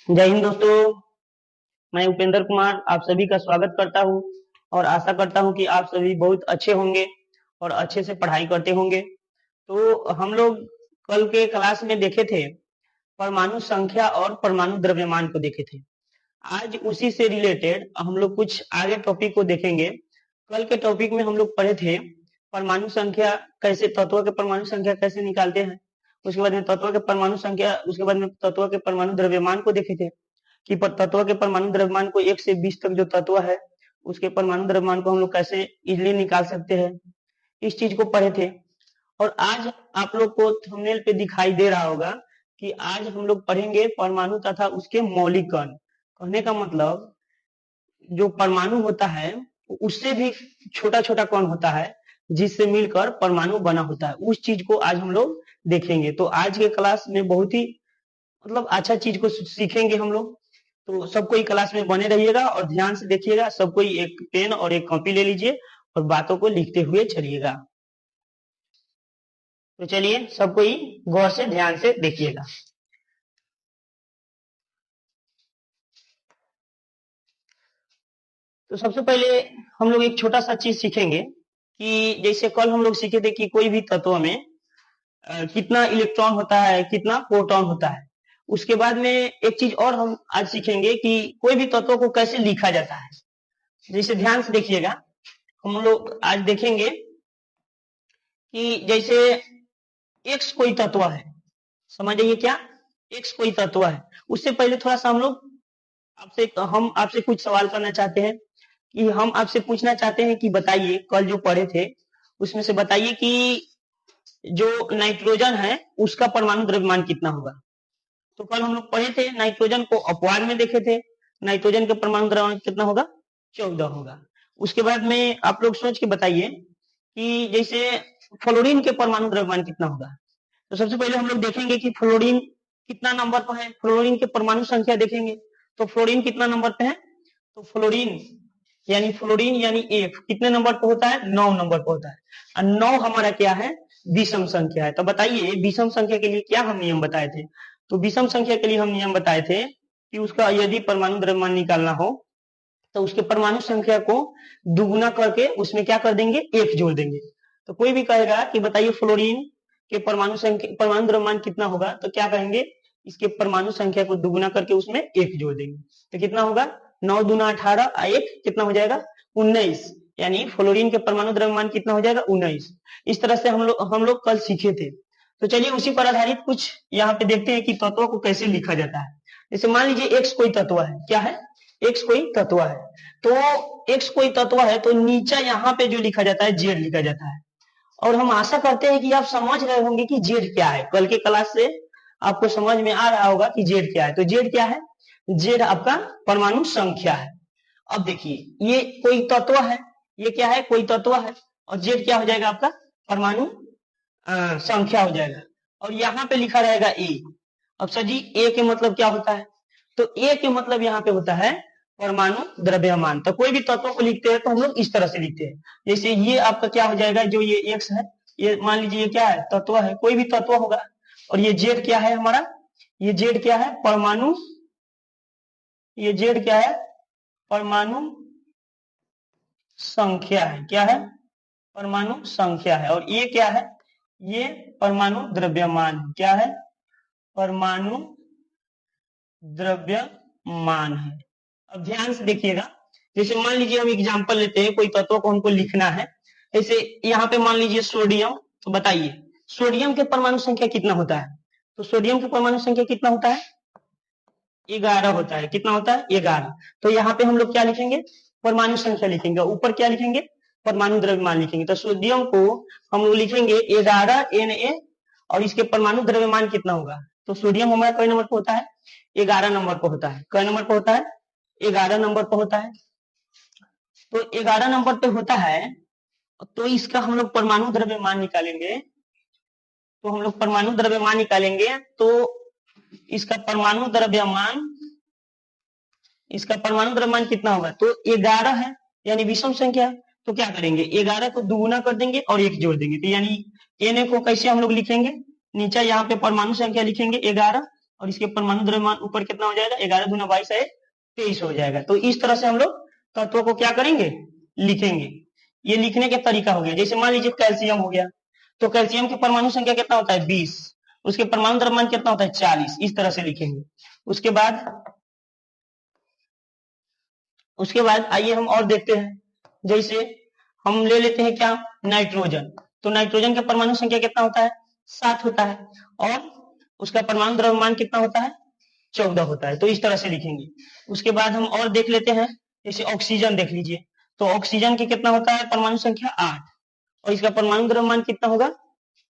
जय हिंद दोस्तों। मैं उपेंद्र कुमार आप सभी का स्वागत करता हूं और आशा करता हूं कि आप सभी बहुत अच्छे होंगे और अच्छे से पढ़ाई करते होंगे। तो हम लोग कल के क्लास में देखे थे परमाणु संख्या और परमाणु द्रव्यमान को देखे थे। आज उसी से रिलेटेड हम लोग कुछ आगे टॉपिक को देखेंगे। कल के टॉपिक में हम लोग पढ़े थे परमाणु संख्या कैसे, तत्वों के परमाणु संख्या कैसे निकालते हैं। उसके बाद में तत्वों के परमाणु संख्या, उसके बाद में तत्वों के परमाणु द्रव्यमान को देखे थे कि तत्व के परमाणु द्रव्यमान को 1 से 20 तक जो तत्व है उसके परमाणु द्रव्यमान को हम लोग कैसे इजीली निकाल सकते हैं, इस चीज को पढ़े थे। और आज आप लोग को थंबनेल पे दिखाई दे रहा होगा कि आज हम लोग पढ़ेंगे परमाणु तथा उसके मौलिक कण। कहने का मतलब जो परमाणु होता है उससे भी छोटा छोटा कण होता है जिससे मिलकर परमाणु बना होता है, उस चीज को आज हम लोग देखेंगे। तो आज के क्लास में बहुत ही मतलब अच्छा चीज को सीखेंगे हम लोग। तो सब कोई क्लास में बने रहिएगा और ध्यान से देखिएगा। सब कोई एक पेन और एक कॉपी ले लीजिए और बातों को लिखते हुए चलिएगा। तो चलिए सब कोई गौर से ध्यान से देखिएगा। तो सबसे पहले हम लोग एक छोटा सा चीज सीखेंगे कि जैसे कल हम लोग सीखे थे कि कोई भी तत्व में कितना इलेक्ट्रॉन होता है, कितना प्रोटॉन होता है। उसके बाद में एक चीज और हम आज सीखेंगे कि कोई भी तत्व को कैसे लिखा जाता है। जैसे ध्यान से देखिएगा, हम लोग आज देखेंगे कि जैसे एक्स कोई तत्व है, समझ जाइए क्या एक्स कोई तत्व है। उससे पहले थोड़ा सा हम आपसे कुछ सवाल करना चाहते हैं कि हम आपसे पूछना चाहते हैं कि बताइए, कल जो पढ़े थे उसमें से बताइए कि जो नाइट्रोजन है उसका परमाणु द्रव्यमान कितना होगा। तो कल हम लोग पढ़े थे नाइट्रोजन को अपवाद में देखे थे, नाइट्रोजन का परमाणु द्रव्यमान कितना होगा, 14 होगा। उसके बाद में आप लोग सोच के बताइए कि जैसे फ्लोरीन के परमाणु द्रव्यमान कितना होगा। तो सबसे पहले हम लोग देखेंगे कि फ्लोरीन कितना नंबर पर है, फ्लोरीन के परमाणु संख्या देखेंगे। तो फ्लोरीन कितना नंबर पे है, तो फ्लोरीन यानी एफ कितने नंबर पे होता है, 9 नंबर पे होता है। और 9 हमारा क्या है, विषम संख्या है। तो बताइए विषम संख्या के लिए क्या हम नियम बताए थे। तो विषम संख्या के लिए हम नियम बताए थे कि उसका यदि परमाणु द्रव्यमान निकालना हो तो उसके परमाणु संख्या को दुगुना करके उसमें क्या कर देंगे, एक जोड़ देंगे। तो कोई भी कहेगा कि बताइए फ्लोरीन के परमाणु द्रव्यमान कितना होगा, तो क्या कहेंगे, इसके परमाणु संख्या को दुगुना करके उसमें एक जोड़ देंगे। तो कितना होगा, 9 दूना 18, एक कितना हो जाएगा, 19। यानी फ्लोरीन के परमाणु द्रव्यमान कितना हो जाएगा, 19। इस तरह से हम लोग कल सीखे थे। तो चलिए उसी पर आधारित कुछ यहाँ पे देखते हैं कि तत्वों को कैसे लिखा जाता है। जैसे मान लीजिए एक्स कोई तत्व है, क्या है, एक्स कोई तत्व है। तो एक्स कोई तत्व है तो नीचे यहाँ पे जो लिखा जाता है जेड लिखा जाता है। और हम आशा करते हैं कि आप समझ रहे होंगे कि जेड क्या है। कल के क्लास से आपको समझ में आ रहा होगा कि जेड क्या है। तो जेड क्या है, जेड आपका परमाणु संख्या है। अब देखिए ये कोई तत्व है, ये क्या है, कोई तत्व है, और जेड क्या हो जाएगा आपका परमाणु संख्या हो जाएगा। और यहाँ पे लिखा रहेगा ए। अब सर जी ए के मतलब क्या होता है, तो ए के मतलब यहाँ पे होता है परमाणु द्रव्यमान। तो कोई भी तत्व को लिखते हैं तो हम लोग इस तरह से लिखते हैं। जैसे ये आपका क्या हो जाएगा, जो ये एक्स है, ये मान लीजिए ये क्या है, तत्व है, कोई भी तत्व होगा। और ये जेड क्या है हमारा, ये जेड क्या है, परमाणु, ये जेड क्या है, परमाणु संख्या है। क्या है, परमाणु संख्या है। और ये क्या है, ये परमाणु द्रव्यमान। क्या है, परमाणु द्रव्यमान है। अब ध्यान से देखिएगा, जैसे मान लीजिए हम एग्जांपल लेते हैं, कोई तत्व को हमको लिखना है। जैसे यहाँ पे मान लीजिए सोडियम, तो बताइए सोडियम के परमाणु संख्या कितना होता है। तो सोडियम के परमाणु संख्या कितना होता है, 11 होता है। कितना होता है, 11। तो यहाँ पे हम लोग क्या लिखेंगे, परमाणु संख्या लिखेंगे, ऊपर क्या लिखेंगे, परमाणु द्रव्यमान लिखेंगे। तो सोडियम को हम लोग लिखेंगे 11 Na और इसके परमाणु द्रव्यमान कितना होगा। तो सोडियम हमारा कई नंबर पर होता है, 11 नंबर पर होता है। कई नंबर पर होता है, 11 नंबर पर होता है। तो 11 नंबर पे होता है, तो इसका हम लोग परमाणु द्रव्यमान निकालेंगे। तो हम लोग परमाणु द्रव्यमान निकालेंगे तो इसका परमाणु द्रव्यमान, इसका परमाणु द्रव्यमान कितना होगा, तो 11 है, यानी विषम संख्या है। तो क्या करेंगे, 11 को दुगुना कर देंगे और एक जोड़ देंगे। तो यानी Na को कैसे हम लोग लिखेंगे, नीचे यहाँ पे परमाणु संख्या लिखेंगे 11 और इसके परमाणु द्रव्यमान ऊपर कितना हो जाएगा, 11 दूना 22 है 23 हो जाएगा। तो इस तरह से हम लोग तत्वों को क्या करेंगे, लिखेंगे। ये लिखने का तरीका हो गया। जैसे मान लीजिए कैल्शियम हो गया, तो कैल्शियम की परमाणु संख्या कितना होता है 20, उसके परमाणु द्रव्यमान कितना होता है 40, इस तरह से लिखेंगे। उसके बाद आइए हम और देखते हैं। जैसे हम ले लेते हैं क्या, नाइट्रोजन। तो नाइट्रोजन का परमाणु संख्या कितना होता है 7 होता है, और उसका परमाणु द्रव्यमान कितना होता है 14 होता है। तो इस तरह से लिखेंगे। उसके बाद हम और देख लेते हैं, जैसे ऑक्सीजन देख लीजिए। तो ऑक्सीजन की कितना होता है परमाणु संख्या 8, और इसका परमाणु द्रव्यमान कितना होगा,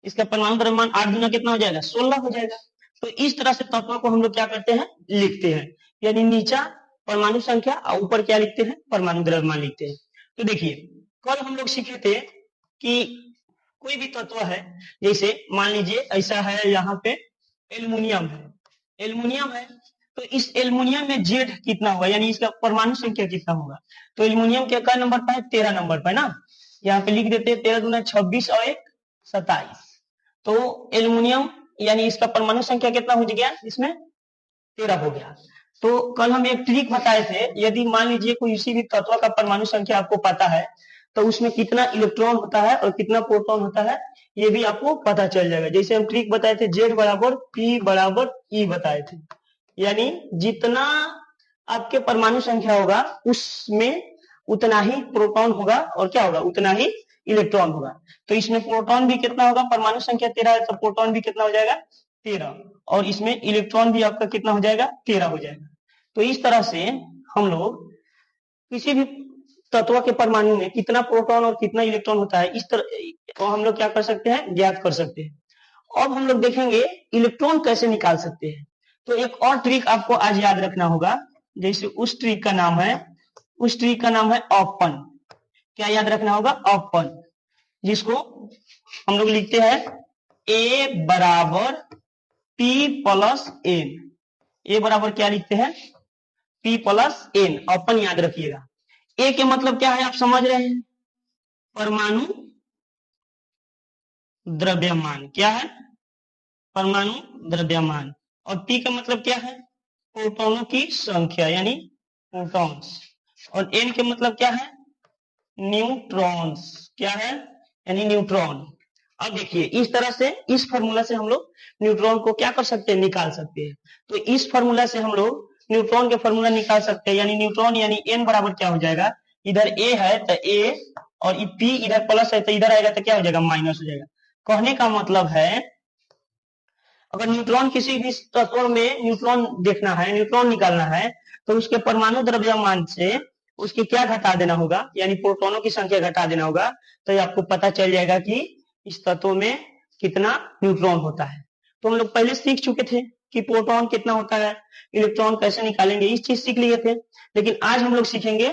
इसका परमाणु द्रव्यमान 8 गुना कितना हो जाएगा 16 हो जाएगा। तो इस तरह से तत्वों को हम लोग क्या करते हैं, लिखते हैं। यानी नीचा परमाणु संख्या और ऊपर क्या लिखते हैं, परमाणु द्रव्यमान लिखते हैं। तो देखिए कल हम लोग सीखे थे कि कोई भी तत्व है, जैसे मान लीजिए ऐसा है, यहाँ पे एल्युमिनियम है, एल्युमिनियम है, तो इस एल्युमिनियम में जेड कितना होगा, यानी इसका परमाणु संख्या कितना होगा। तो एल्युमिनियम के क्या नंबर पर है, 13 नंबर पर ना। यहाँ पे लिख देते हैं 13 दूना 26 और 1 27। तो एल्युमिनियम यानी इसका परमाणु संख्या कितना हो गया, इसमें 13 हो गया। तो कल हम एक ट्रिक बताए थे, यदि मान लीजिए कोई किसी भी तत्व का परमाणु संख्या आपको पता है, तो उसमें कितना इलेक्ट्रॉन होता है और कितना प्रोटॉन होता है, ये भी आपको पता चल जाएगा। जैसे हम ट्रिक बताए थे, Z बराबर P बराबर E बताए थे। यानी जितना आपके परमाणु संख्या होगा उसमें उतना ही प्रोटॉन होगा, और क्या होगा, उतना ही इलेक्ट्रॉन होगा। तो इसमें प्रोटॉन भी कितना होगा, परमाणु संख्या 13 है, तो प्रोटॉन भी कितना हो जाएगा 13, और इसमें इलेक्ट्रॉन भी आपका कितना हो जाएगा 13 हो जाएगा। तो इस तरह से हम लोग किसी भी तत्व के परमाणु में कितना प्रोटॉन और कितना इलेक्ट्रॉन होता है, इस तरह हम लोग क्या कर सकते हैं, ज्ञात कर सकते हैं। अब हम लोग देखेंगे इलेक्ट्रॉन कैसे निकाल सकते हैं। तो एक और ट्रिक आपको आज याद रखना होगा। जैसे उस ट्रिक का नाम है ऑपन। क्या याद रखना होगा, ऑपन, जिसको हम लोग लिखते हैं A बराबर P प्लस N। A बराबर क्या लिखते हैं, P प्लस N। ऑपन याद रखिएगा। A के मतलब क्या है, आप समझ रहे हैं, परमाणु द्रव्यमान। क्या है, परमाणु द्रव्यमान। और P का मतलब क्या है, प्रोटॉनों की संख्या, यानी प्रोटॉन्स। और N के मतलब क्या है, न्यूट्रॉन्स। क्या है, यानी न्यूट्रॉन। अब देखिए इस तरह से, इस फार्मूला से हम लोग न्यूट्रॉन को क्या कर सकते हैं, निकाल सकते हैं। तो इस फार्मूला से हम लोग न्यूट्रॉन के फार्मूला निकाल सकते हैं। यानी न्यूट्रॉन यानी N बराबर क्या हो जाएगा, इधर A है तो A, और P इधर प्लस है तो इधर आएगा तो क्या हो जाएगा, माइनस हो जाएगा। कहने का मतलब है, अगर न्यूट्रॉन किसी भी तत्व में न्यूट्रॉन देखना है, न्यूट्रॉन निकालना है, तो उसके परमाणु द्रव्यमान से उसके क्या घटा देना होगा, यानी प्रोटॉनों की संख्या घटा देना होगा। तो ये आपको पता चल जाएगा कि इस तत्व में कितना न्यूट्रॉन होता है। तो हम लोग पहले सीख चुके थे कि प्रोटॉन कितना होता है, इलेक्ट्रॉन कैसे निकालेंगे, इस चीज सीख लिए थे। लेकिन आज हम लोग सीखेंगे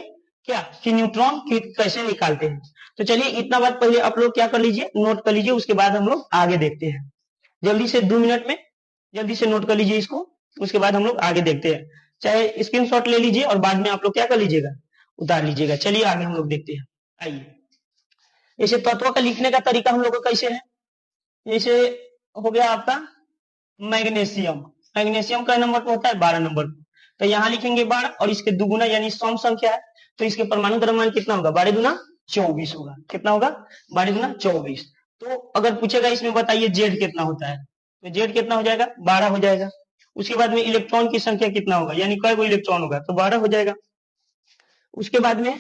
क्या, कि न्यूट्रॉन कैसे निकालते हैं। तो चलिए इतना बात पहले आप लोग क्या कर लीजिए, नोट कर लीजिए। उसके बाद हम लोग आगे देखते हैं। जल्दी से 2 मिनट में जल्दी से नोट कर लीजिए इसको। उसके बाद हम लोग आगे देखते हैं। चाहे स्क्रीनशॉट ले लीजिए और बाद में आप लोग क्या कर लीजिएगा, उतार लीजिएगा। चलिए आगे हम लोग देखते हैं। आइए, जैसे तत्व का लिखने का तरीका हम लोग का कैसे है। जैसे हो गया आपका मैग्नीशियम। मैग्नीशियम का नंबर पे होता है 12 नंबर पे, तो यहाँ लिखेंगे 12, और इसके दुगुना यानी सम संख्या है, तो इसके परमाणु द्रव्यमान कितना होगा, 12 दूना 24 होगा। कितना होगा, 12 दूना 24। तो अगर पूछेगा इसमें बताइए जेड कितना होता है, तो जेड कितना हो जाएगा, 12 हो जाएगा। उसके बाद में इलेक्ट्रॉन की संख्या कितना होगा, यानी कई गो इलेक्ट्रॉन होगा, तो 12 हो जाएगा। उसके बाद में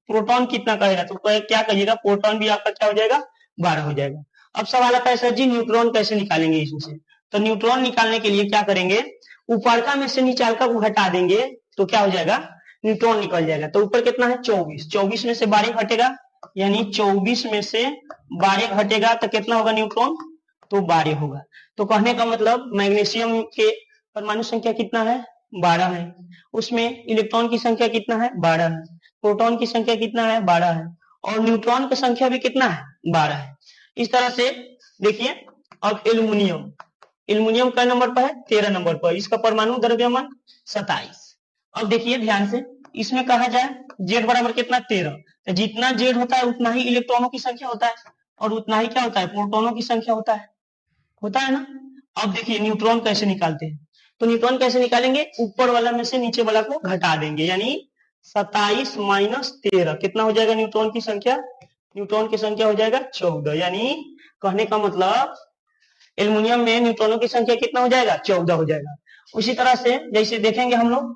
प्रोटॉन कितना कहेगा, तो क्या कहिएगा, प्रोटॉन भी आपका क्या हो जाएगा, 12 हो जाएगा। अब सवाल आता है सर जी न्यूट्रॉन कैसे निकालेंगे इसमें से। तो न्यूट्रॉन निकालने के लिए क्या करेंगे, ऊपरका में से नीचालका को हटा देंगे, तो क्या हो जाएगा, न्यूट्रॉन निकल जाएगा। तो ऊपर कितना है 24, 24 में से 12 घटेगा, यानी 24 में से 12 घटेगा तो कितना होगा न्यूट्रॉन, तो 12 होगा। तो कहने का मतलब मैग्नीशियम के परमाणु संख्या कितना है, 12 है। उसमें इलेक्ट्रॉन की संख्या कितना है, 12 है। प्रोटॉन की संख्या कितना है, 12 है। और न्यूट्रॉन की संख्या भी कितना है, 12 है। इस तरह से देखिए। अब एल्युमिनियम, एल्युमिनियम का नंबर पर है 13 नंबर पर, इसका परमाणु द्रव्यमान 27। अब देखिए ध्यान से, इसमें कहा जाए जेड बराबर कितना 13, तो जितना जेड होता है उतना ही इलेक्ट्रॉनों की संख्या होता है, और उतना ही क्या होता है, प्रोटॉनों की संख्या होता है ना। अब देखिए न्यूट्रॉन कैसे निकालते हैं। तो न्यूट्रॉन कैसे निकालेंगे? ऊपर वाला में से नीचे वाला को घटा देंगे, यानी 27 माइनस 13 कितना हो जाएगा न्यूट्रॉन की संख्या? न्यूट्रॉन की संख्या हो जाएगा 14। यानी कहने का मतलब एल्युमिनियम में न्यूट्रॉनों की संख्या कितना हो जाएगा? 14 हो जाएगा। उसी तरह से जैसे देखेंगे हम लोग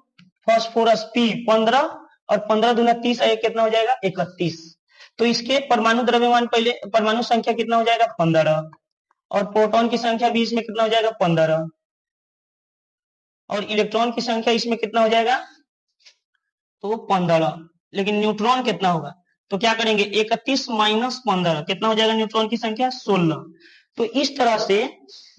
फास्फोरस P 15 और 15 दूना 30 कितना हो जाएगा? 31। तो इसके परमाणु द्रव्यमान पहले परमाणु संख्या कितना हो जाएगा? 15 और प्रोटॉन की संख्या भी इसमें कितना हो जाएगा? 15 और इलेक्ट्रॉन की संख्या इसमें कितना हो जाएगा? तो 15। लेकिन न्यूट्रॉन कितना होगा? तो क्या करेंगे? 31 माइनस 15 कितना हो जाएगा न्यूट्रॉन की संख्या? 16। तो इस तरह से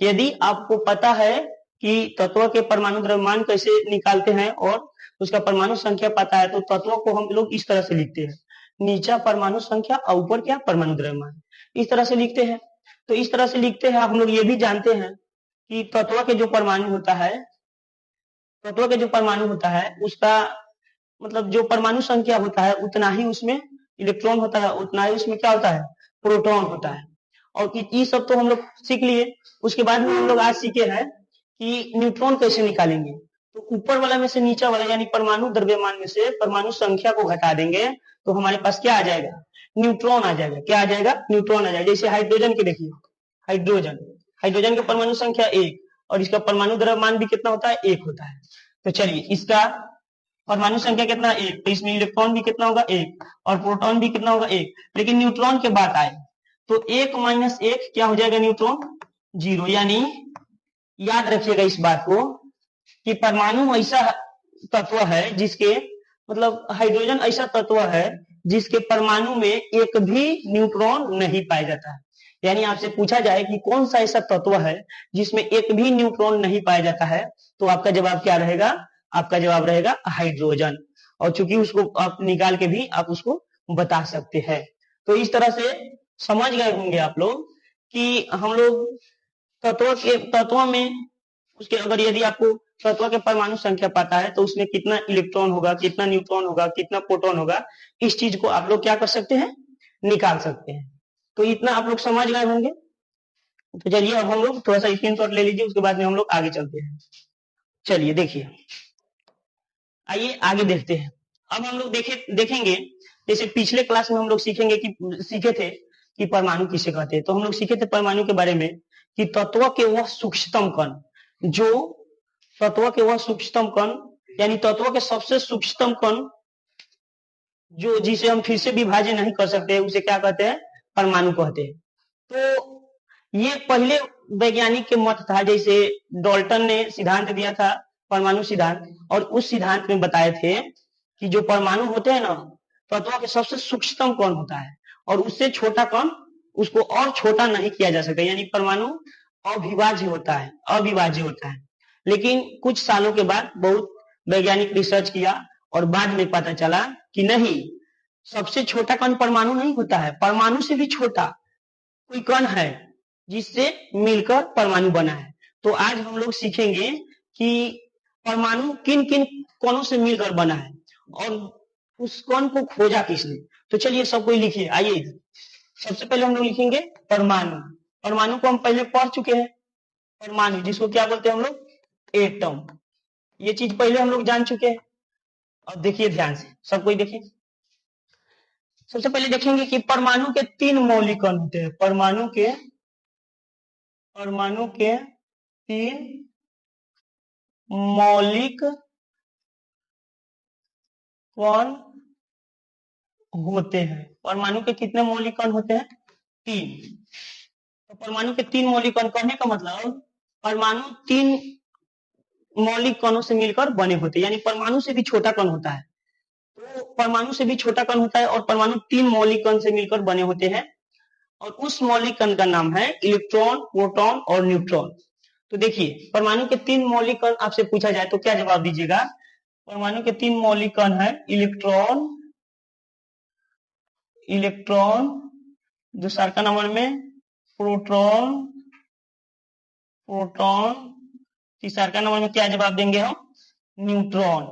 यदि आपको पता है कि तत्व के परमाणु द्रव्यमान कैसे निकालते हैं और उसका परमाणु संख्या पता है, तो तत्वों को हम लोग इस तरह से लिखते हैं, नीचा परमाणु संख्या और ऊपर क्या? परमाणु द्रव्यमान। इस तरह से लिखते हैं। तो इस तरह से लिखते हैं। हम लोग ये भी जानते हैं कि तत्व के जो परमाणु होता है, तत्व के जो परमाणु होता है उसका मतलब जो परमाणु संख्या होता है उतना ही उसमें इलेक्ट्रॉन होता है, उतना ही उसमें क्या होता है? प्रोटॉन होता है। और ये सब तो हम लोग सीख लिए। उसके बाद में हम लोग आज सीखे हैं कि न्यूट्रॉन कैसे निकालेंगे। तो ऊपर वाला में से नीचा वाला यानी परमाणु द्रव्यमान में से परमाणु संख्या को घटा देंगे तो हमारे पास क्या आ जाएगा? न्यूट्रॉन आ जाएगा। क्या आ जाएगा? न्यूट्रॉन आ जाएगा। जैसे हाइड्रोजन के देखिए, हाइड्रोजन हाइड्रोजन की परमाणु संख्या 1 और इसका परमाणु द्रव्यमान भी कितना होता है? 1 होता है। तो चलिए इसका परमाणु संख्या कितना? 1। तो इसमें इलेक्ट्रॉन भी कितना होगा? 1 और प्रोटॉन भी कितना होगा? 1। लेकिन न्यूट्रॉन के बात आए तो 1 माइनस 1 क्या हो जाएगा? न्यूट्रॉन 0। यानी याद रखिएगा इस बात को कि परमाणु ऐसा तत्व है जिसके मतलब हाइड्रोजन ऐसा तत्व है जिसके परमाणु में एक भी न्यूट्रॉन नहीं पाया जाता है। यानी आपसे पूछा जाए कि कौन सा ऐसा तत्व है जिसमें एक भी न्यूट्रॉन नहीं पाया जाता है, तो आपका जवाब क्या रहेगा? आपका जवाब रहेगा हाइड्रोजन। और चूंकि उसको आप निकाल के भी आप उसको बता सकते हैं। तो इस तरह से समझ गए होंगे आप लोग कि हम लोग तत्व में उसके अगर यदि आपको तत्व के परमाणु संख्या पता है तो उसमें कितना इलेक्ट्रॉन होगा, कितना न्यूट्रॉन होगा, कितना प्रोटॉन होगा, इस चीज को आप लोग क्या कर सकते हैं? निकाल सकते हैं। तो इतना आप लोग समझ गए होंगे। तो चलिए अब हम लोग थोड़ा सा स्क्रीनशॉट ले लीजिए, उसके बाद में हम लोग आगे चलते हैं। चलिए देखिए, आइए आगे देखते हैं। अब हम लोग देखेंगे जैसे पिछले क्लास में हम लोग सीखे थे कि परमाणु किसे कहते हैं। तो हम लोग सीखे थे परमाणु के बारे में कि तत्व के वह सूक्ष्मतम कण जो तत्व के वह सूक्ष्मतम कण यानी तत्व के सबसे सूक्ष्मतम कण जो जिसे हम फिर से विभाजन नहीं कर सकते उसे क्या कहते हैं? परमाणु कहते हैं। तो ये पहले वैज्ञानिक के मत था। जैसे डाल्टन ने सिद्धांत दिया था परमाणु सिद्धांत, और उस सिद्धांत में बताए थे कि जो परमाणु होते हैं ना, तत्व के सबसे सूक्ष्मतम कण होता है और उससे छोटा कण उसको और छोटा नहीं किया जा सकता। यानी परमाणु अविभाज्य होता है, अविभाज्य होता है। लेकिन कुछ सालों के बाद बहुत वैज्ञानिक रिसर्च किया और बाद में पता चला कि नहीं, सबसे छोटा कण परमाणु नहीं होता है, परमाणु से भी छोटा कोई कण है जिससे मिलकर परमाणु बना है। तो आज हम लोग सीखेंगे कि परमाणु किन किन कणों से मिलकर बना है और उस कण को खोजा किसने। तो चलिए सब कोई लिखिए, आइए इधर। सबसे पहले हम लोग लिखेंगे परमाणु। परमाणु को हम पहले पढ़ चुके हैं। परमाणु जिसको क्या बोलते हैं हम लोग? एटम। ये चीज पहले हम लोग जान चुके हैं। अब देखिए ध्यान से, सब कोई देखिए। सबसे पहले देखेंगे कि परमाणु के 3 मौलिक कण होते हैं। परमाणु के 3 मौलिक कण होते हैं। परमाणु के कितने मौलिक कण होते हैं? 3। तो परमाणु के 3 मौलिक कण कहने का मतलब परमाणु 3 मौलिक कणों से मिलकर बने होते हैं। यानी परमाणु से भी छोटा कण होता है। तो परमाणु से भी छोटा कण होता है और परमाणु 3 मौलिक कण से मिलकर बने होते हैं और उस मौलिक कण का नाम है इलेक्ट्रॉन, प्रोटॉन और न्यूट्रॉन। तो देखिए परमाणु के 3 मौलिक कण आपसे पूछा जाए तो क्या जवाब दीजिएगा? परमाणु के 3 मौलिक कण है इलेक्ट्रॉन, दूसरा का नंबर में प्रोटॉन, तीसरा का नंबर में क्या जवाब देंगे हम? न्यूट्रॉन,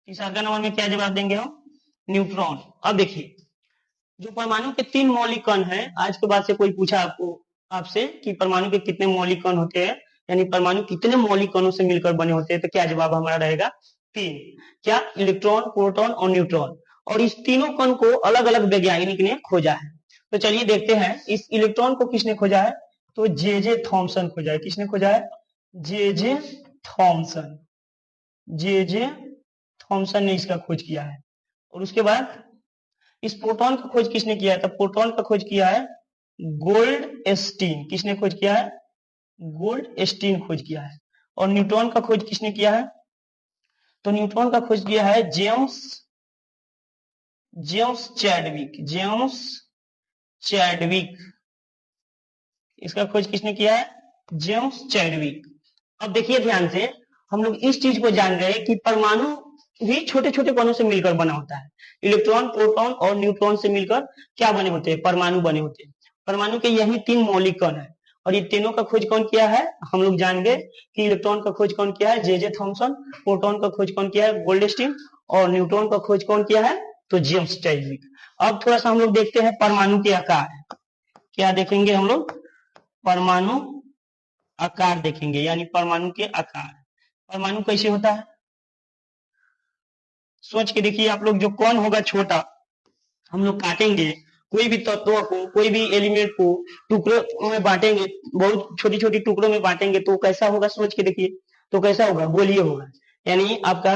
तीसरा का नंबर में क्या जवाब देंगे हम? न्यूट्रॉन। अब देखिए जो परमाणु के 3 मौलिक कण हैं, आज के बाद से कोई पूछा आपसे कि परमाणु के कितने मौलिक कण होते हैं, यानी परमाणु कितने मौलिक कणों से मिलकर बने होते हैं, तो क्या जवाब हमारा रहेगा? 3। क्या? इलेक्ट्रॉन, प्रोटॉन और न्यूट्रॉन। और इस तीनों कण को अलग अलग वैज्ञानिक ने खोजा है। तो चलिए देखते हैं इस इलेक्ट्रॉन को किसने खोजा है। तो जे थॉमसन खोजा है। किसने खोजा है? J Thomson. जे थॉमसन ने इसका खोज किया है। और उसके बाद इस प्रोटॉन का खोज किसने किया है? तो प्रोटॉन का खोज किया है गोल्डस्टीन। किसने खोज किया है? गोल्डस्टीन खोज किया है। और न्यूट्रॉन का खोज किसने किया है? तो न्यूट्रॉन का खोज किया है जेम्स चैडविक। इसका खोज किसने किया है? James Chadwick. अब देखिए ध्यान से, हम लोग इस चीज को जान गए कि परमाणु भी छोटे छोटे कणों से मिलकर बना होता है। इलेक्ट्रॉन, प्रोटॉन और न्यूट्रॉन से मिलकर क्या बने होते हैं? परमाणु बने होते हैं। परमाणु के यही 3 मौलिक कण है। और ये तीनों का खोज कौन किया है? हम लोग जान गए कि इलेक्ट्रॉन का खोज कौन किया है? J Thomson. प्रोटॉन का खोज कौन किया है? गोल्डस्टीन। और न्यूट्रॉन का खोज कौन किया है? तो जेम्स चैडविक। अब थोड़ा सा हम लोग देखते हैं परमाणु के आकार। क्या देखेंगे हम लोग? परमाणु आकार देखेंगे, यानी परमाणु के आकार। परमाणु कैसे होता है? सोच के देखिए आप लोग। जो कण होगा छोटा, हम लोग काटेंगे कोई भी तत्व को, कोई भी एलिमेंट को टुकड़ों में बांटेंगे, बहुत छोटी छोटी टुकड़ों में बांटेंगे, तो कैसा होगा? सोच के देखिए, तो कैसा होगा? गोलीय होगा। यानी आपका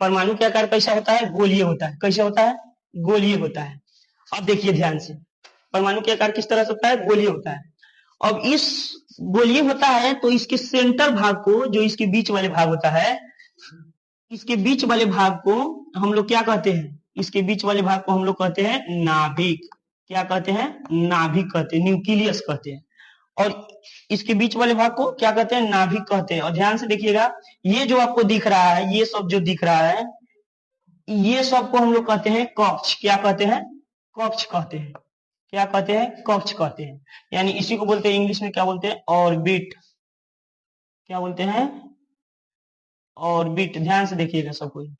परमाणु के आकार कैसा होता है? गोलीय होता है। कैसा होता है? गोलीय होता है। अब देखिए ध्यान से, परमाणु के आकार किस तरह से होता है? गोलीय होता है। अब इस गोलीय होता है तो इसके सेंटर भाग को, जो इसके बीच वाले भाग होता है, इसके बीच वाले भाग को हम लोग क्या कहते हैं? इसके बीच वाले भाग को हम लोग कहते हैं नाभिक। क्या कहते हैं? नाभिक कहते हैं, न्यूक्लियस कहते हैं। और इसके बीच वाले भाग को क्या कहते हैं? नाभिक कहते हैं। और ध्यान से देखिएगा, ये जो आपको दिख रहा है, ये सब जो दिख रहा है, ये सब को हम लोग कहते हैं कक्ष। क्या कहते हैं? कक्ष कहते हैं। क्या कहते हैं? कक्ष कहते हैं। यानी इसी को बोलते हैं, इंग्लिश में क्या बोलते हैं? ऑर्बिट। क्या बोलते हैं? ऑर्बिट। ध्यान से देखिएगा सब कोई।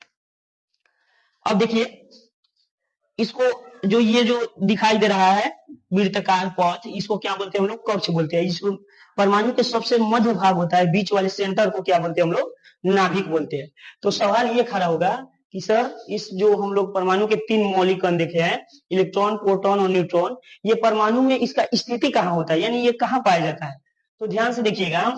अब देखिए इसको, जो ये जो दिखाई दे रहा है वृत्ताकार पथ, इसको क्या बोलते हैं हम लोग? कक्ष बोलते हैं। इसको परमाणु के सबसे मध्य भाग होता है, बीच वाले सेंटर को क्या बोलते हैं हम लोग? नाभिक बोलते हैं। तो सवाल ये खड़ा होगा कि सर, इस जो हम लोग परमाणु के 3 मौलिक कण देखे हैं, इलेक्ट्रॉन, प्रोटॉन और न्यूट्रॉन, ये परमाणु में इसका स्थिति कहाँ होता है, यानी ये कहाँ पाया जाता है? तो ध्यान से देखिएगा,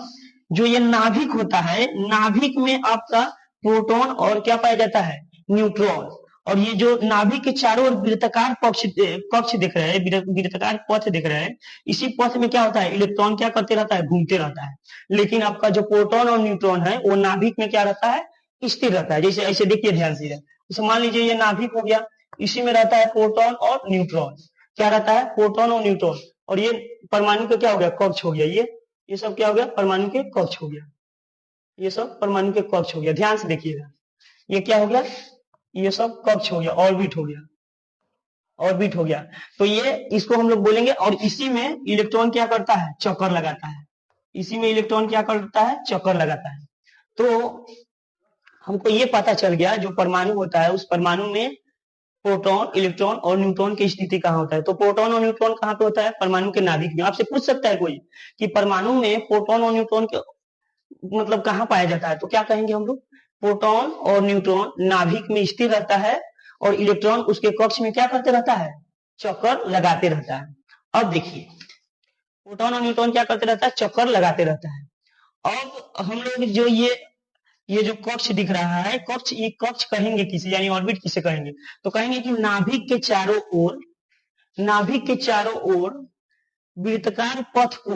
जो ये नाभिक होता है, नाभिक में आपका प्रोटॉन और क्या पाया जाता है? न्यूट्रॉन। और ये जो नाभिक के चारों ओर वृत्ताकार कक्ष दिख रहे हैं, वृत्ताकार पथ दिख रहे हैं, इसी पथ में क्या होता है? इलेक्ट्रॉन क्या करते रहता है? घूमते रहता है। लेकिन आपका जो प्रोटॉन और न्यूट्रॉन है, वो नाभिक में क्या रहता है? स्थिर रहता है। जैसे ऐसे देखिए ध्यान से, जैसे मान लीजिए ये नाभिक हो गया, इसी में रहता है प्रोटॉन और न्यूट्रॉन। क्या रहता है? प्रोटॉन और न्यूट्रॉन। और ये परमाणु का क्या हो गया? कक्ष हो गया। ये सब क्या हो गया? परमाणु के कक्ष हो गया। ये सब परमाणु के कक्ष हो गया। ध्यान से देखिएगा, ये क्या हो गया? ये सब कक्ष हो गया, ऑर्बिट हो गया। ऑर्बिट हो गया। तो ये, इसको हम लोग बोलेंगे। और इसी में इलेक्ट्रॉन क्या करता है? चक्कर लगाता है। इसी में इलेक्ट्रॉन क्या करता है? चक्कर लगाता है। तो हमको ये पता चल गया, जो परमाणु होता है, उस परमाणु में प्रोटॉन, इलेक्ट्रॉन और न्यूट्रॉन की स्थिति कहाँ होता है। तो प्रोटॉन और न्यूट्रॉन कहाँ पे होता है? परमाणु के नाभिक में। आपसे पूछ सकता है कोई कि परमाणु में प्रोटॉन और न्यूट्रॉन के मतलब कहाँ पाया जाता है, तो क्या कहेंगे हम लोग? प्रोटॉन और न्यूट्रॉन नाभिक में स्थिर रहता है, और इलेक्ट्रॉन उसके कक्ष में क्या करते रहता है? चक्कर लगाते रहता है। अब देखिए, प्रोटॉन और न्यूट्रॉन क्या करते रहता है? चक्कर लगाते रहता है। अब हम लोग जो ये जो कक्ष दिख रहा है, कक्ष, ये कक्ष कहेंगे किसे, यानी ऑर्बिट किसे कहेंगे? तो कहेंगे कि नाभिक के चारों ओर, नाभिक के चारों ओर वृत्ताकार पथ को,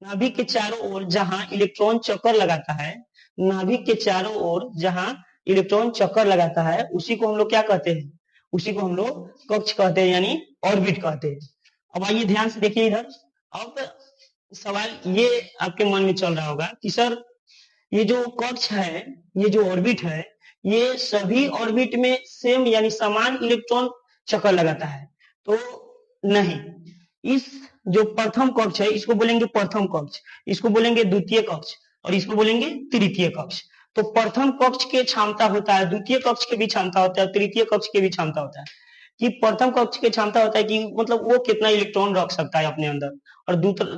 नाभिक के चारों ओर जहां इलेक्ट्रॉन चक्कर लगाता है, नाभिक के चारों ओर जहां इलेक्ट्रॉन चक्कर लगाता है, उसी को हम लोग क्या कहते हैं? उसी को हम लोग कक्ष कहते हैं, यानी ऑर्बिट कहते हैं। अब आइए ध्यान से देखिए इधर। अब सवाल ये आपके मन में चल रहा होगा कि सर, ये जो कक्ष है, ये जो ऑर्बिट है, ये सभी ऑर्बिट में सेम यानी समान इलेक्ट्रॉन चक्कर लगाता है? तो नहीं। इस जो प्रथम कक्ष है, इसको बोलेंगे प्रथम कक्ष, इसको बोलेंगे द्वितीय कक्ष, और इसको बोलेंगे तृतीय कक्ष। तो प्रथम कक्ष के क्षमता होता है, द्वितीय कक्ष के भी क्षमता होता है, तृतीय कक्ष के भी क्षमता होता है। कि प्रथम कक्ष की क्षमता होता है कि मतलब वो कितना इलेक्ट्रॉन रख सकता है अपने अंदर, और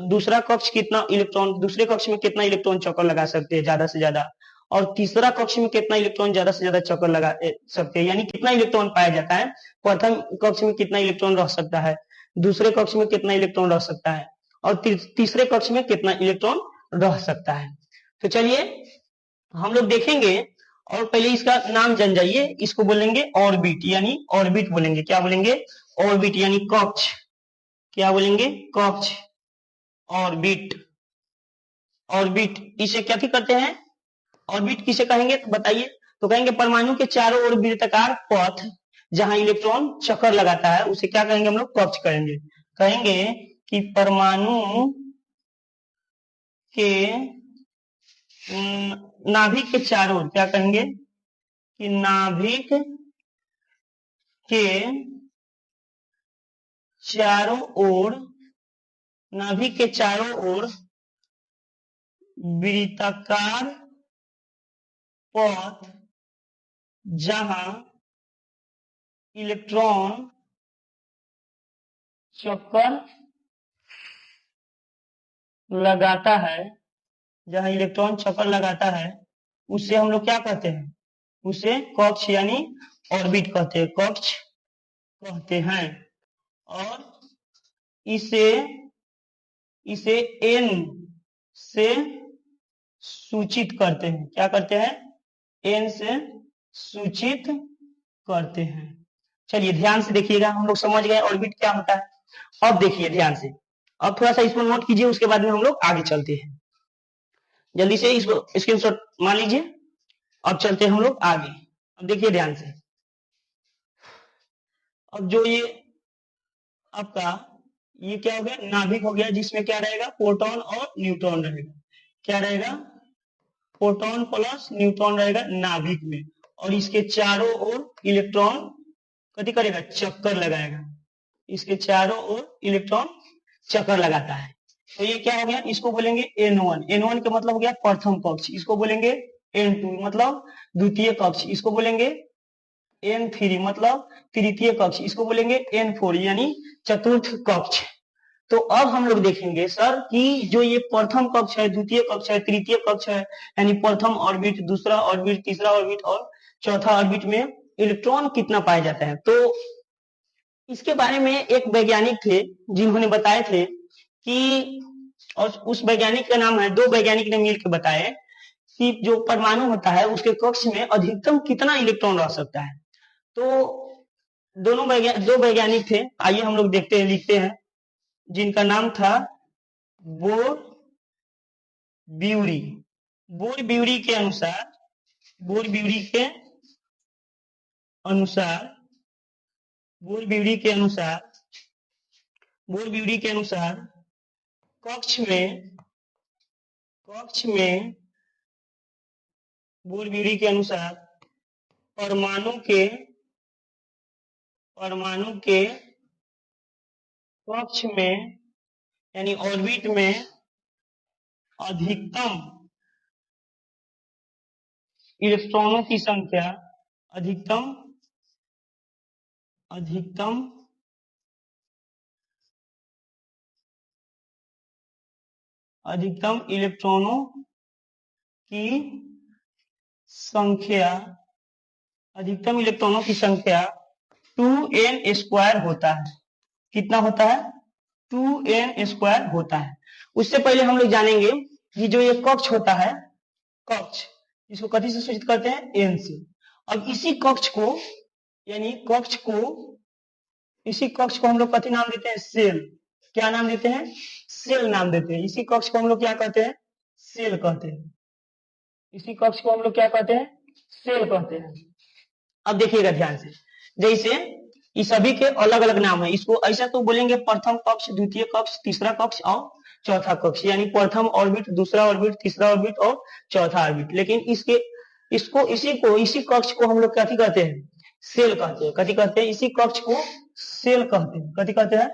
दूसरा कक्ष कितना इलेक्ट्रॉन, दूसरे कक्ष में कितना इलेक्ट्रॉन चक्कर लगा सकते हैं ज्यादा से ज्यादा, और तीसरा कक्ष में कितना इलेक्ट्रॉन ज्यादा से ज्यादा चक्कर लगा सकते हैं, यानी कितना इलेक्ट्रॉन पाया जाता है, प्रथम कक्ष में कितना इलेक्ट्रॉन रह सकता है, दूसरे कक्ष में कितना इलेक्ट्रॉन रह सकता है, और तीसरे कक्ष में कितना इलेक्ट्रॉन रह सकता है। तो चलिए हम लोग देखेंगे, और पहले इसका नाम जान जाइए, इसको बोलेंगे ऑर्बिट, यानी ऑर्बिट बोलेंगे, क्या बोलेंगे, ऑर्बिट यानी कक्ष, क्या बोलेंगे, कक्ष, ऑर्बिट, ऑर्बिट, इसे क्या करते हैं, ऑर्बिट किसे कहेंगे तो बताइए, तो कहेंगे परमाणु के चारों ओर वृत्ताकार पथ जहां इलेक्ट्रॉन चक्कर लगाता है उसे क्या कहेंगे, हम लोग कक्ष कहेंगे, कहेंगे कि परमाणु के नाभिक के चारों ओर, क्या कहेंगे कि नाभिक के चारों ओर, नाभिक के चारों ओर वृत्ताकार पथ जहां इलेक्ट्रॉन चक्कर लगाता है, जहां इलेक्ट्रॉन चक्कर लगाता है उसे हम लोग क्या कहते हैं, उसे कक्ष यानी ऑर्बिट कहते हैं, कक्ष कहते हैं। और इसे इसे एन से सूचित करते हैं, क्या करते हैं, एन से सूचित करते हैं। चलिए ध्यान से देखिएगा, हम लोग समझ गए ऑर्बिट क्या होता है। अब देखिए ध्यान से, अब थोड़ा सा इसको नोट कीजिए, उसके बाद में हम लोग आगे चलते हैं। जल्दी से इसको स्क्रीनशॉट मान लीजिए। अब चलते हैं हम लोग आगे। अब देखिए ध्यान से, अब जो ये आपका ये क्या हो गया, नाभिक हो गया, जिसमें क्या रहेगा, प्रोटॉन और न्यूट्रॉन रहेगा, क्या रहेगा, प्रोटॉन प्लस न्यूट्रॉन रहेगा नाभिक में, और इसके चारों ओर इलेक्ट्रॉन कथी करेगा, चक्कर लगाएगा, इसके चारों ओर इलेक्ट्रॉन चक्कर लगाता है। तो ये क्या हो गया, इसको बोलेंगे N1, N1 का मतलब हो गया प्रथम कक्ष, इसको बोलेंगे N2 मतलब द्वितीय कक्ष, इसको बोलेंगे N3 मतलब तृतीय कक्ष, इसको बोलेंगे N4 यानी चतुर्थ कक्ष। तो अब हम लोग देखेंगे सर कि जो ये प्रथम कक्ष है, द्वितीय कक्ष है, तृतीय कक्ष है, यानी प्रथम ऑर्बिट, दूसरा ऑर्बिट, तीसरा ऑर्बिट और चौथा ऑर्बिट में इलेक्ट्रॉन कितना पाया जाता है। तो इसके बारे में एक वैज्ञानिक थे जिन्होंने बताए थे कि, और उस वैज्ञानिक का नाम है, दो वैज्ञानिक ने मिलकर बताए कि जो परमाणु होता है उसके कक्ष में अधिकतम कितना इलेक्ट्रॉन रह सकता है। तो दो वैज्ञानिक थे, आइए हम लोग देखते हैं, लिखते हैं, जिनका नाम था बोर ब्यूरी। बोर ब्यूरी के अनुसार, बोर ब्यूरी के अनुसार, बोर ब्यूरी के अनुसार, बोर ब्यूरी के अनुसार कक्ष में बोर ब्यूरी के अनुसार परमाणु के कक्ष में यानी ऑर्बिट में अधिकतम इलेक्ट्रॉनों की संख्या, अधिकतम इलेक्ट्रॉनों की संख्या, अधिकतम इलेक्ट्रॉनों की संख्या 2n² होता है। कितना होता है, 2n² होता है। उससे पहले हम लोग जानेंगे कि जो ये कक्ष होता है, कक्ष इसको कथी से सूचित करते हैं, n से। अब इसी कक्ष को यानी इसी कक्ष को हम लोग कथी नाम देते हैं, सेल। क्या नाम देते हैं, सेल नाम देते हैं। इसी कक्ष को हम लोग क्या कहते हैं, सेल कहते हैं। इसी कक्ष को हम लोग क्या कहते हैं, सेल कहते हैं। अब देखिएगा ध्यान से, जैसे ये सभी के अलग अलग नाम है, इसको ऐसा तो बोलेंगे प्रथम कक्ष, द्वितीय कक्ष, तीसरा कक्ष और चौथा कक्ष, यानी प्रथम ऑर्बिट, दूसरा ऑर्बिट, तीसरा ऑर्बिट और चौथा ऑर्बिट। लेकिन इसी कक्ष को हम लोग क्या कहते हैं, सेल कहते हैं। कथी कहते हैं, इसी कक्ष को सेल कहते हैं। कथी कहते हैं,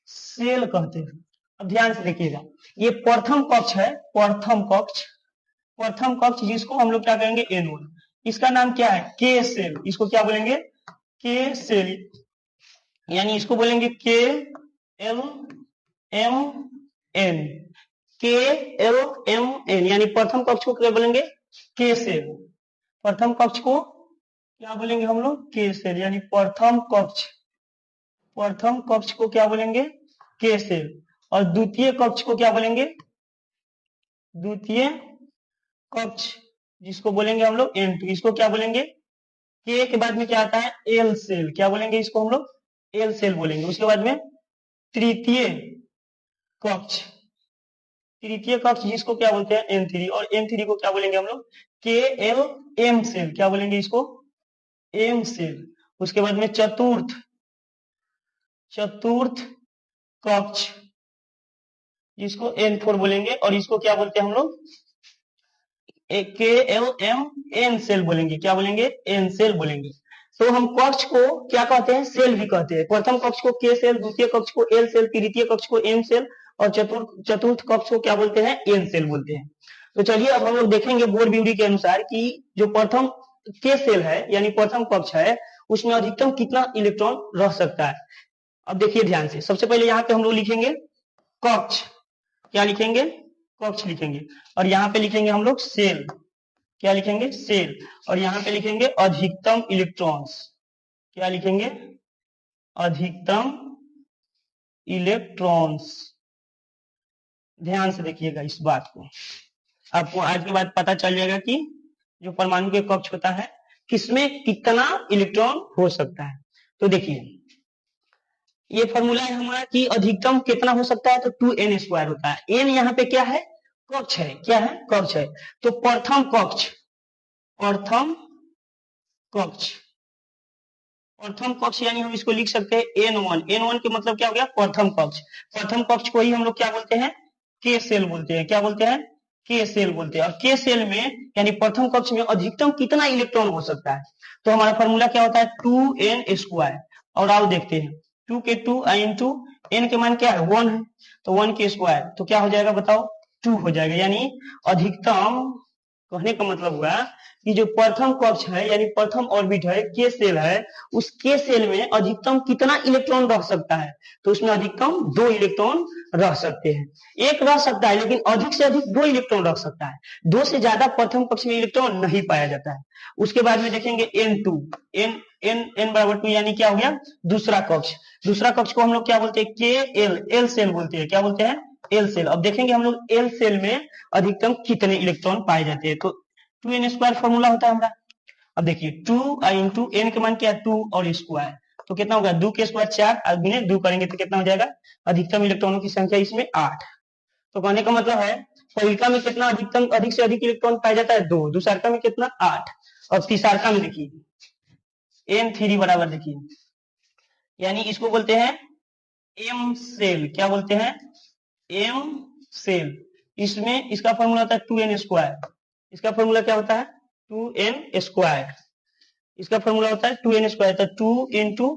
सेल कहते हैं। अब ध्यान से देखिएगा, ये प्रथम कक्ष है, प्रथम कक्ष जिसको हम लोग क्या कहेंगे, N1। इसका नाम क्या है, के सेल। इसको क्या बोलेंगे, के सेल। यानी इसको बोलेंगे के एल एम एन, के एल एम एन, यानी प्रथम कक्ष को क्या बोलेंगे, के सेल। प्रथम कक्ष को क्या बोलेंगे हम लोग, के सेल, यानी प्रथम कक्ष, प्रथम कक्ष को क्या बोलेंगे, के सेल। और द्वितीय कक्ष को क्या बोलेंगे, द्वितीय कक्ष जिसको बोलेंगे हम लोग एन टू, इसको क्या बोलेंगे, के के बाद में क्या आता है, एल सेल, क्या बोलेंगे इसको हम लोग, एल सेल बोलेंगे। उसके बाद में तृतीय कक्ष, तृतीय कक्ष जिसको क्या बोलते हैं एन थ्री, और एन थ्री को क्या बोलेंगे हम लोग, के एल एम सेल, क्या बोलेंगे इसको, एम सेल। उसके बाद में चतुर्थ, चतुर्थ कक्ष जिसको एन फोर बोलेंगे, और इसको क्या बोलते हैं हम लोग, के एल एम एन सेल बोलेंगे, क्या बोलेंगे, एन सेल बोलेंगे। तो हम कक्ष को क्या कहते हैं, सेल भी कहते हैं। प्रथम कक्ष को के सेल, द्वितीय कक्ष को एल सेल, तृतीय कक्ष को एम सेल, और चतुर्थ कक्ष को क्या बोलते हैं, एन सेल बोलते हैं। तो चलिए अब हम लोग देखेंगे बोर ब्यूरी के अनुसार कि जो प्रथम के सेल है यानी प्रथम कक्ष है, उसमें अधिकतम कितना इलेक्ट्रॉन रह सकता है। अब देखिए ध्यान से, सबसे पहले यहाँ पे हम लोग लिखेंगे कक्ष, क्या लिखेंगे, कक्ष लिखेंगे, और यहाँ पे लिखेंगे हम लोग सेल, क्या लिखेंगे, सेल, और यहाँ पे लिखेंगे अधिकतम इलेक्ट्रॉन्स, क्या लिखेंगे, अधिकतम इलेक्ट्रॉन्स। ध्यान से देखिएगा इस बात को, आपको आज के बाद पता चल जाएगा कि जो परमाणु के कक्ष होता है किसमें कितना इलेक्ट्रॉन हो सकता है। तो देखिए ये फॉर्मूला है हमारा कि अधिकतम कितना हो सकता है, तो 2n² होता है। n यहाँ पे क्या है, कक्ष है, क्या है, कक्ष है। तो प्रथम कक्ष, प्रथम कक्ष, प्रथम कक्ष यानी हम इसको लिख सकते हैं n1, n1 के मतलब क्या हो गया, प्रथम कक्ष। प्रथम कक्ष को ही हम लोग क्या बोलते हैं, के सेल बोलते हैं, क्या बोलते हैं, के सेल बोलते हैं। और के सेल में यानी प्रथम कक्ष में अधिकतम कितना इलेक्ट्रॉन हो सकता है, तो हमारा फॉर्मूला क्या होता है, 2n²। और आओ देखते हैं, 2 के 2 इंटू n के मान क्या है, 1 है, तो 1 के स्क्वायर, तो क्या हो जाएगा बताओ, 2 हो जाएगा। यानी अधिकतम, कहने का मतलब हुआ कि जो प्रथम कक्ष है यानी प्रथम ऑर्बिट है, के सेल है, उस के सेल में अधिकतम कितना इलेक्ट्रॉन रह सकता है, तो उसमें अधिकतम 2 इलेक्ट्रॉन रह सकते हैं। एक रह सकता है लेकिन अधिक से अधिक 2 इलेक्ट्रॉन रह सकता है, 2 से ज्यादा प्रथम कक्ष में इलेक्ट्रॉन नहीं पाया जाता है। उसके बाद में देखेंगे n2, n बराबर 2, यानी क्या हो गया, दूसरा कक्ष। दूसरा कक्ष को हम लोग क्या बोलते हैं, के एल सेल बोलते हैं, क्या बोलते हैं, एल सेल। अब देखेंगे हम लोग एल सेल में अधिकतम कितने इलेक्ट्रॉन पाए जाते हैं, तो 2n² फॉर्मूला होता है हमारा। अब देखिए 2 इंटू n के मान क्या है, 2 और स्क्वायर, तो कितना होगा, 2 के स्क्वायर 4, और गुने 2 करेंगे तो कितना हो जाएगा, अधिकतम इलेक्ट्रॉनों की संख्या इसमें 8। तो कहने का मतलब है पहिलका में कितना अधिकतम, अधिक से अधिक इलेक्ट्रॉन पाया जाता है 2, दूसरका में कितना 8, और तीसरका में देखिए n3 बराबर देखिए, यानी इसको बोलते हैं एम सेल, क्या बोलते हैं, एम सेल। इसमें इसका फॉर्मूला होता है 2n², इसका फॉर्मूला क्या होता है, 2n², इसका फॉर्मूला होता है 2n², तो 2 इंटू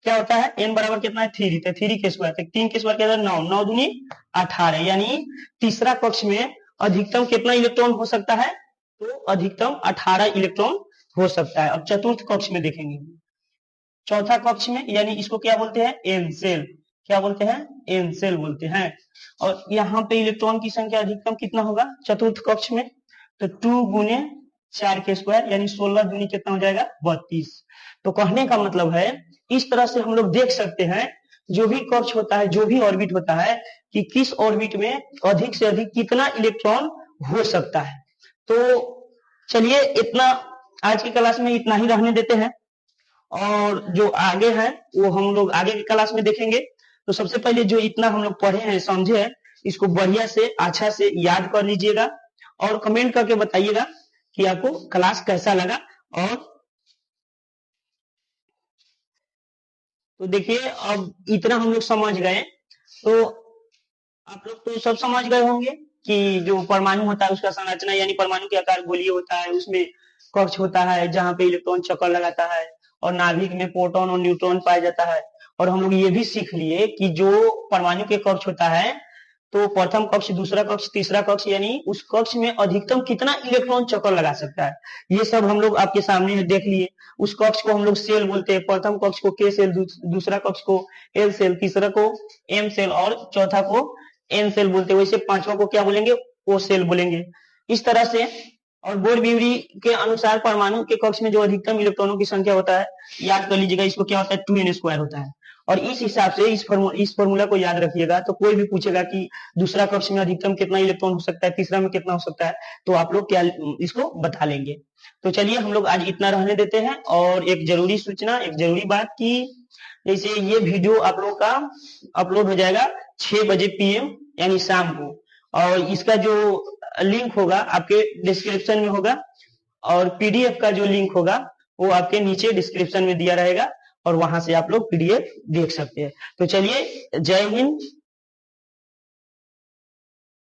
क्या होता है, n बराबर कितना है 3, तो 3 के स्क्वायर, तो 3 के स्क्वायर क्या होता है 9, 9 दूनी 18, यानी तीसरा कक्ष में अधिकतम कितना इलेक्ट्रॉन हो सकता है, तो अधिकतम 18 इलेक्ट्रॉन हो सकता है। अब चतुर्थ कक्ष में देखेंगे, चौथा कक्ष में, यानी इसको क्या बोलते हैं, एन सेल, क्या बोलते हैं, एन सेल बोलते हैं। और यहाँ पे इलेक्ट्रॉन की संख्या अधिकतम कितना होगा चतुर्थ कक्ष में, तो 2 गुने 4 के स्क्वायर, यानी 16 दूनी कितना हो जाएगा, 32। तो कहने का मतलब है इस तरह से हम लोग देख सकते हैं जो भी कक्ष होता है, जो भी ऑर्बिट होता है, कि किस ऑर्बिट में अधिक से अधिक कितना इलेक्ट्रॉन हो सकता है। तो चलिए इतना आज की क्लास में इतना ही रहने देते हैं, और जो आगे है वो हम लोग आगे की क्लास में देखेंगे। तो सबसे पहले जो इतना हम लोग पढ़े हैं, समझे हैं, इसको बढ़िया से अच्छा से याद कर लीजिएगा, और कमेंट करके बताइएगा कि आपको क्लास कैसा लगा। और तो देखिए अब इतना हम लोग समझ गए, तो आप लोग तो सब समझ गए होंगे कि जो परमाणु होता है उसका संरचना, यानी परमाणु के आकार गोलीय होता है, उसमें कक्ष होता है जहाँ पे इलेक्ट्रॉन चक्कर लगाता है, और नाभिक में प्रोटॉन और न्यूट्रॉन पाया जाता है। और हम लोग ये भी सीख लिए कि जो परमाणु के कक्ष होता है तो प्रथम कक्ष, दूसरा कक्ष, तीसरा कक्ष, यानी उस कक्ष में अधिकतम कितना इलेक्ट्रॉन चक्कर लगा सकता है, ये सब हम लोग आपके सामने देख लिए। उस कक्ष को हम लोग सेल बोलते हैं। प्रथम कक्ष को के सेल, दूसरा कक्ष को एल सेल, तीसरा को एम सेल और चौथा को एन सेल बोलते हैं। वैसे पांचवा को क्या बोलेंगे, ओ सेल बोलेंगे। इस तरह से, और बोर-ब्यूरी के अनुसार परमाणु के कक्ष में जो अधिकतम इलेक्ट्रॉनों की संख्या होता है, याद कर लीजिएगा, इसको क्या होता है, 2n² होता है। और इस हिसाब से इस फॉर्मूला को याद रखिएगा। तो कोई भी पूछेगा कि दूसरा कक्ष में अधिकतम कितना इलेक्ट्रॉन हो सकता है, तीसरा में कितना हो सकता है, तो आप लोग क्या इसको बता लेंगे। तो चलिए हम लोग आज इतना रहने देते हैं। और एक जरूरी सूचना, एक जरूरी बात की जैसे ये वीडियो आप लोग का अपलोड हो जाएगा 6 बजे PM यानी शाम को, और इसका जो लिंक होगा आपके डिस्क्रिप्शन में होगा, और PDF का जो लिंक होगा वो आपके नीचे डिस्क्रिप्शन में दिया रहेगा, और वहां से आप लोग PDF देख सकते हैं। तो चलिए, जय हिंद।